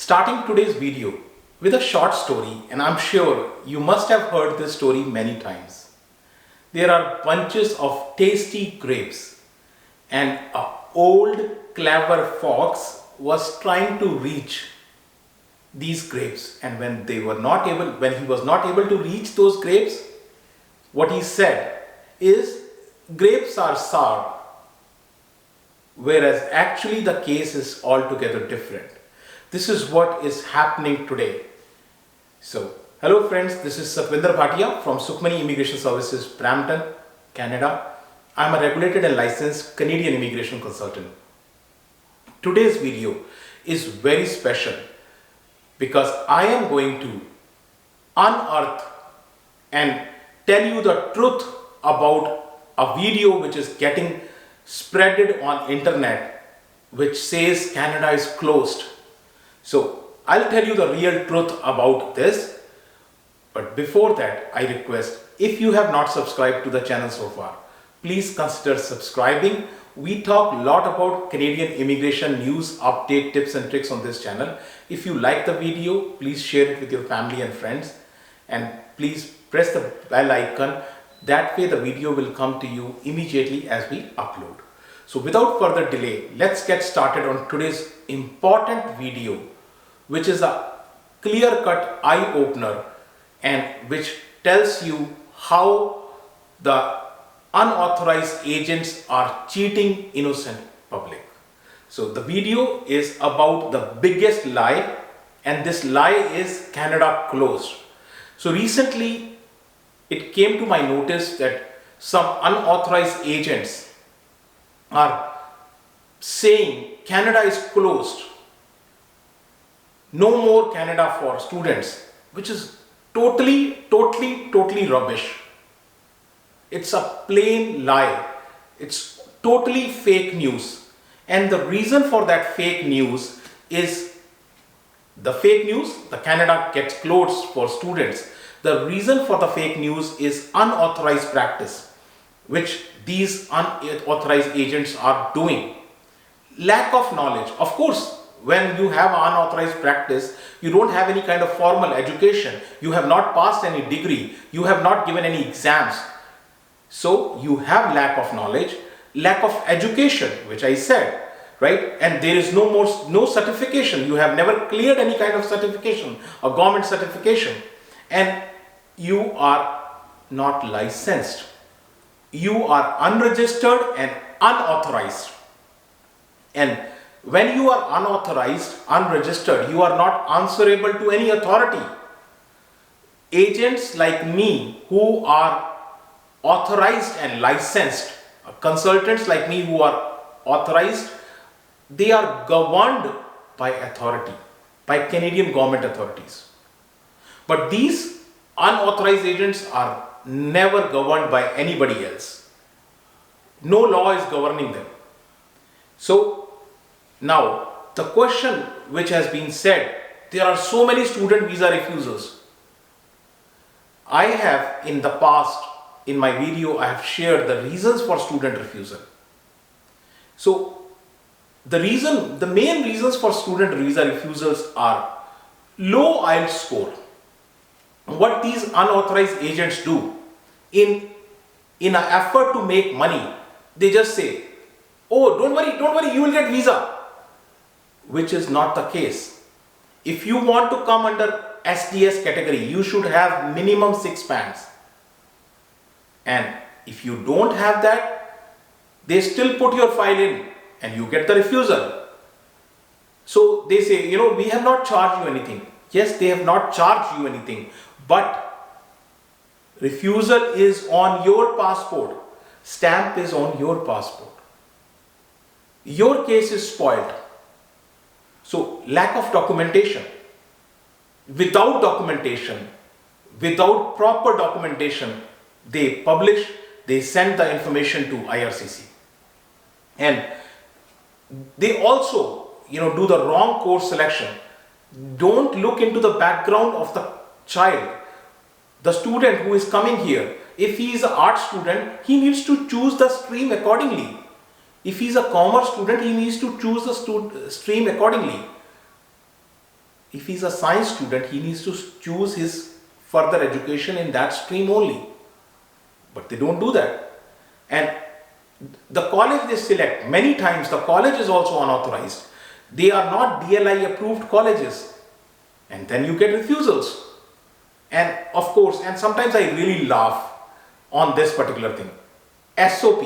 Starting today's video with a short story, and I'm sure you must have heard this story many times. There are bunches of tasty grapes, and an old clever fox was trying to reach these grapes, and when he was not able to reach those grapes, what he said is, grapes are sour, whereas actually the case is altogether different. This is what is happening today. So, hello friends, this is Sukhmani from Sukhmani Immigration Services, Brampton, Canada. I am a regulated and licensed Canadian immigration consultant. Today's video is very special because I am going to unearth and tell you the truth about a video which is getting spreaded on internet which says Canada is closed. So I'll tell you the real truth about this, but before that I request, if you have not subscribed to the channel so far, please consider subscribing. We talk a lot about Canadian immigration news, update, tips and tricks on this channel. If you like the video, please share it with your family and friends, and please press the bell icon. That way the video will come to you immediately as we upload. So without further delay, let's get started on today's important video, which is a clear-cut eye-opener and which tells you how the unauthorized agents are cheating innocent public. So the video is about the biggest lie, and this lie is Canada closed. So recently it came to my notice that some unauthorized agents are saying Canada is closed. No more Canada for students, which is totally rubbish. It's a plain lie. It's totally fake news. And the reason for that fake news is the Canada gets closed for students. The reason for the fake news is unauthorized practice, which these unauthorized agents are doing. Lack of knowledge. Of course, when you have unauthorized practice, you don't have any kind of formal education. You have not passed any degree. You have not given any exams. So you have lack of knowledge, lack of education, which I said, right? And there is no certification. You have never cleared any kind of certification, a government certification, and you are not licensed. You are unregistered and unauthorized. And when you are unauthorized, unregistered, you are not answerable to any authority. Agents like me who are authorized and licensed, consultants like me who are authorized, they are governed by authority, by Canadian government authorities. But these unauthorized agents are never governed by anybody else. No law is governing them. So now the question which has been said, there are so many student visa refusals. I have in the past, in my video, I have shared the reasons for student refusal. So the main reasons for student visa refusals are low IELTS score. What these unauthorized agents do in an effort to make money, they just say, oh, don't worry, you will get visa, which is not the case. If you want to come under SDS category, you should have minimum 6 bands. And if you don't have that, they still put your file in and you get the refusal. So they say, we have not charged you anything. Yes, they have not charged you anything, but refusal is on your passport. Stamp is on your passport. Your case is spoiled. So lack of documentation. Without documentation, without proper documentation, they publish, they send the information to IRCC. And they also, do the wrong course selection. Don't look into the background of the child. The student who is coming here, if he is an art student, he needs to choose the stream accordingly. If he is a commerce student, he needs to choose the stream accordingly. if he's a science student, he needs to choose his further education in that stream only. But they don't do that. And the college they select, many times the college is also unauthorized. They are not DLI approved colleges. And then you get refusals. And of course, and sometimes I really laugh on this particular thing. SOP,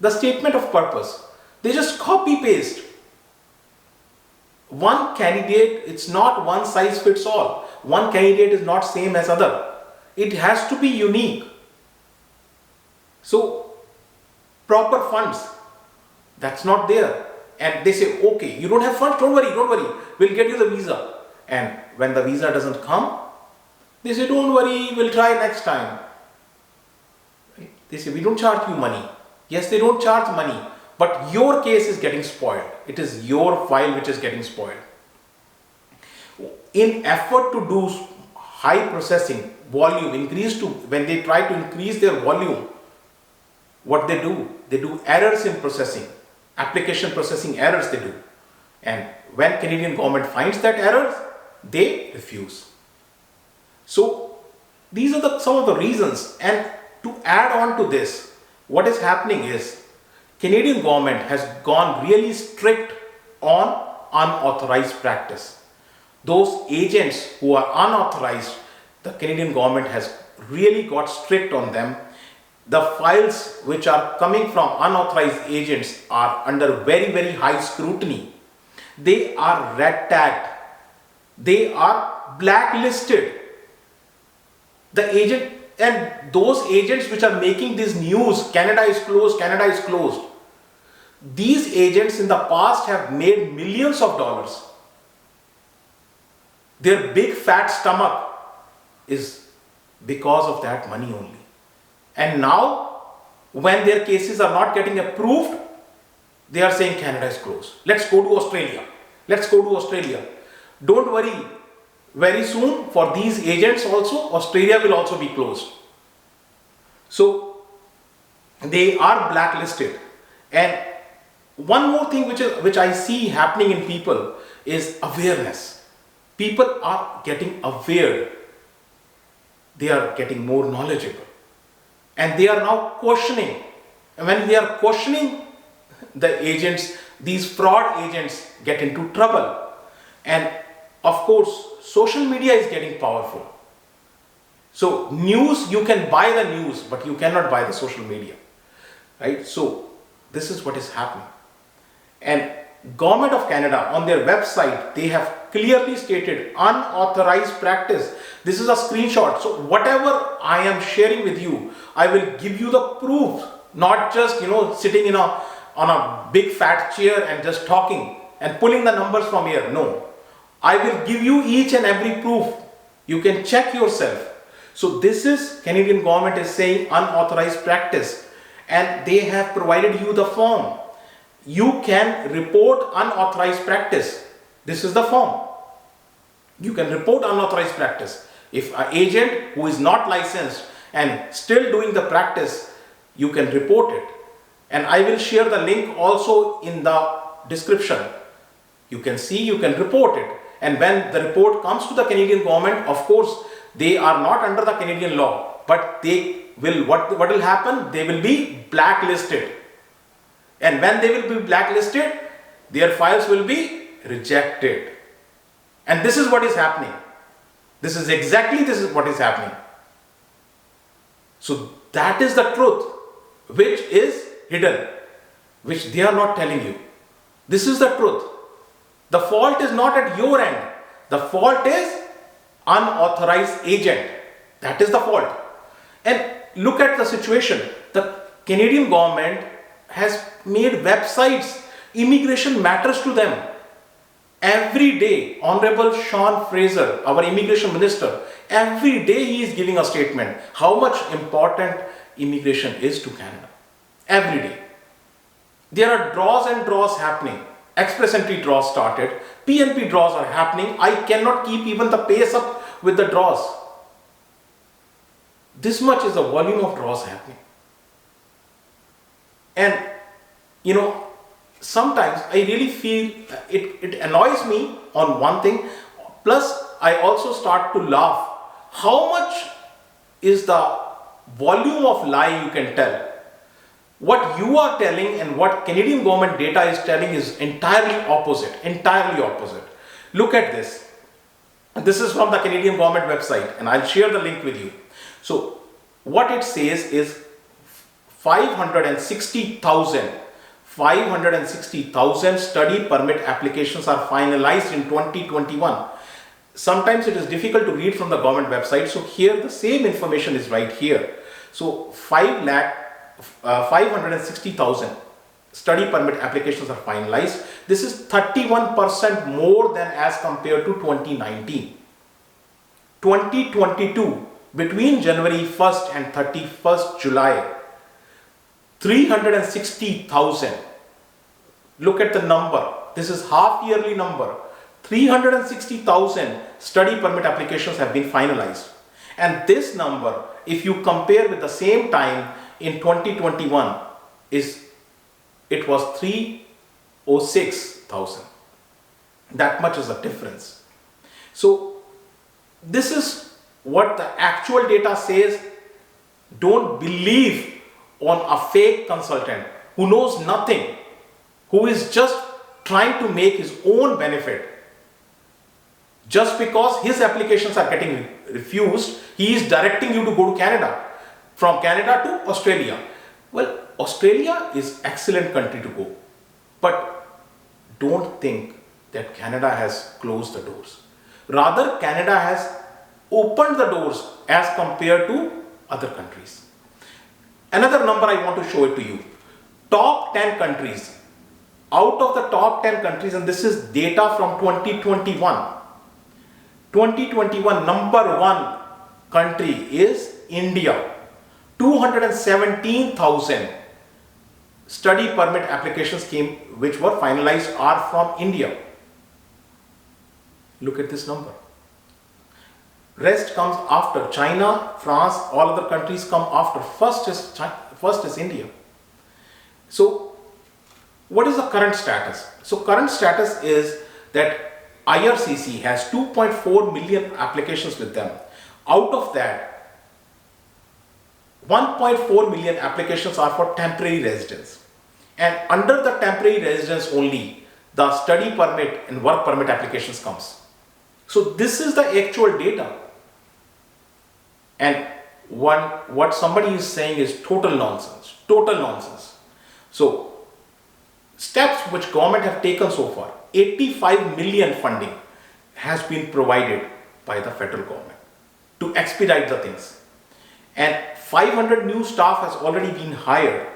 the statement of purpose, they just copy paste. One candidate, it's not one size fits all. One candidate is not same as other. It has to be unique. So, proper funds, that's not there. And they say, okay, you don't have funds, don't worry, we'll get you the visa. And when the visa doesn't come, they say, don't worry, we'll try next time. They say, we don't charge you money. Yes, they don't charge money, but your case is getting spoiled. It is your file which is getting spoiled. In effort to do high processing volume, when they try to increase their volume, what they do errors in processing, application processing errors they do. And when Canadian government finds that errors, they refuse. So these are some of the reasons. And to add on to this, what is happening is Canadian government has gone really strict on unauthorized practice. Those agents who are unauthorized, the Canadian government has really got strict on them. The files which are coming from unauthorized agents are under very, very high scrutiny. They are red tagged. They are blacklisted. The agent and those agents which are making this news, Canada is closed, Canada is closed. These agents in the past have made millions of dollars. Their big fat stomach is because of that money only. And now, when their cases are not getting approved, they are saying Canada is closed. Let's go to Australia. Let's go to Australia. Don't worry. Very soon, for these agents also, Australia will also be closed. So, they are blacklisted. And one more thing which I see happening in people is awareness. People are getting aware. They are getting more knowledgeable. And they are now questioning. And when they are questioning the agents, these fraud agents get into trouble. And of course, social media is getting powerful. So news, you can buy the news, but you cannot buy the social media. Right? So this is what is happening. And Government of Canada, on their website, they have clearly stated unauthorized practice. This is a screenshot. So whatever I am sharing with you, I will give you the proof, not just sitting on a big fat chair and just talking and pulling the numbers from here. No, I will give you each and every proof. You can check yourself. So this is Canadian government is saying unauthorized practice, and they have provided you the form. You can report unauthorized practice. This is the form. You can report unauthorized practice. If an agent who is not licensed and still doing the practice, you can report it. And I will share the link also in the description. You can see, you can report it. And when the report comes to the Canadian government, of course, they are not under the Canadian law, but they will, what will happen? They will be blacklisted. And when they will be blacklisted, their files will be rejected. And this is what is happening. This is what is happening. So that is the truth, which is hidden, which they are not telling you. This is the truth. The fault is not at your end. The fault is unauthorized agent. That is the fault. And look at the situation. The Canadian government has made websites. Immigration matters to them. Every day, Honourable Fraser, our immigration minister, every day he is giving a statement how much important immigration is to Canada. Every day. There are draws and draws happening. Express entry draws started. PNP draws are happening. I cannot keep even the pace up with the draws. This much is the volume of draws happening. And sometimes I really feel it annoys me on one thing. Plus, I also start to laugh. How much is the volume of lie you can tell? What you are telling and what Canadian government data is telling is entirely opposite, entirely opposite. Look at this. This is from the Canadian government website and I'll share the link with you. So what it says is 560,000 study permit applications are finalized in 2021. Sometimes it is difficult to read from the government website. So here the same information is right here. So 560,000 study permit applications are finalized. This is 31% more than as compared to 2019. 2022, between January 1st and 31st July, 360,000. Look at the number. This is half yearly number. 360,000 study permit applications have been finalized. And this number, if you compare with the same time in 2021, it was 306,000. That much is the difference. So this is what the actual data says. Don't believe on a fake consultant who knows nothing, who is just trying to make his own benefit. Just because his applications are getting refused, he is directing you to go to Canada. From Canada to Australia. Well, Australia is an excellent country to go. But don't think that Canada has closed the doors. Rather, Canada has opened the doors as compared to other countries. Another number I want to show it to you. Top 10 countries. Out of the top 10 countries, and this is data from 2021. 2021, number one country is India. 217,000 study permit applications which were finalized are from India. Look at this number. Rest comes after. China, France, all other countries come after. First is India. So what is the current status? So current status is that IRCC has 2.4 million applications with them. Out of that, 1.4 million applications are for temporary residence. And under the temporary residence only, the study permit and work permit applications comes. So this is the actual data. And what somebody is saying is total nonsense, total nonsense. So steps which government have taken so far, 85 million funding has been provided by the federal government to expedite the things. And 500 new staff has already been hired.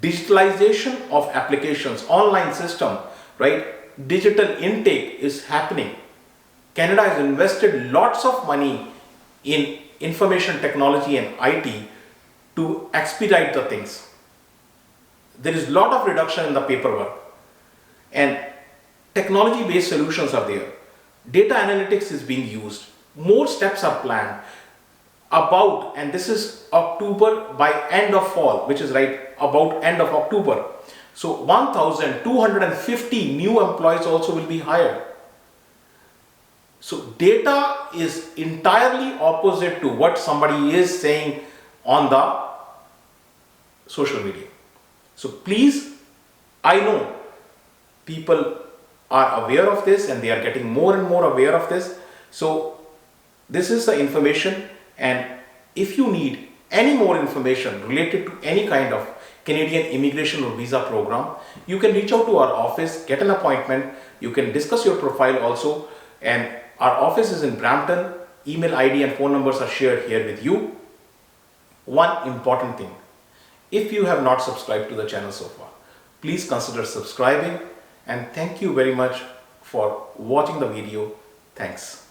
Digitalization of applications, online system, right? Digital intake is happening. Canada has invested lots of money in information technology and IT to expedite the things. There is a lot of reduction in the paperwork and technology-based solutions are there. Data analytics is being used. More steps are planned. And this is October by end of fall, which is right about end of October. So 1,250 new employees also will be hired. So data is entirely opposite to what somebody is saying on the social media. So please, I know people are aware of this and they are getting more and more aware of this. So this is the information, and if you need any more information related to any kind of Canadian immigration or visa program, you can reach out to our office, get an appointment, you can discuss your profile also, and our office is in Brampton. Email ID and phone numbers are shared here with you. One important thing, if you have not subscribed to the channel so far, please consider subscribing, and thank you very much for watching the video. Thanks.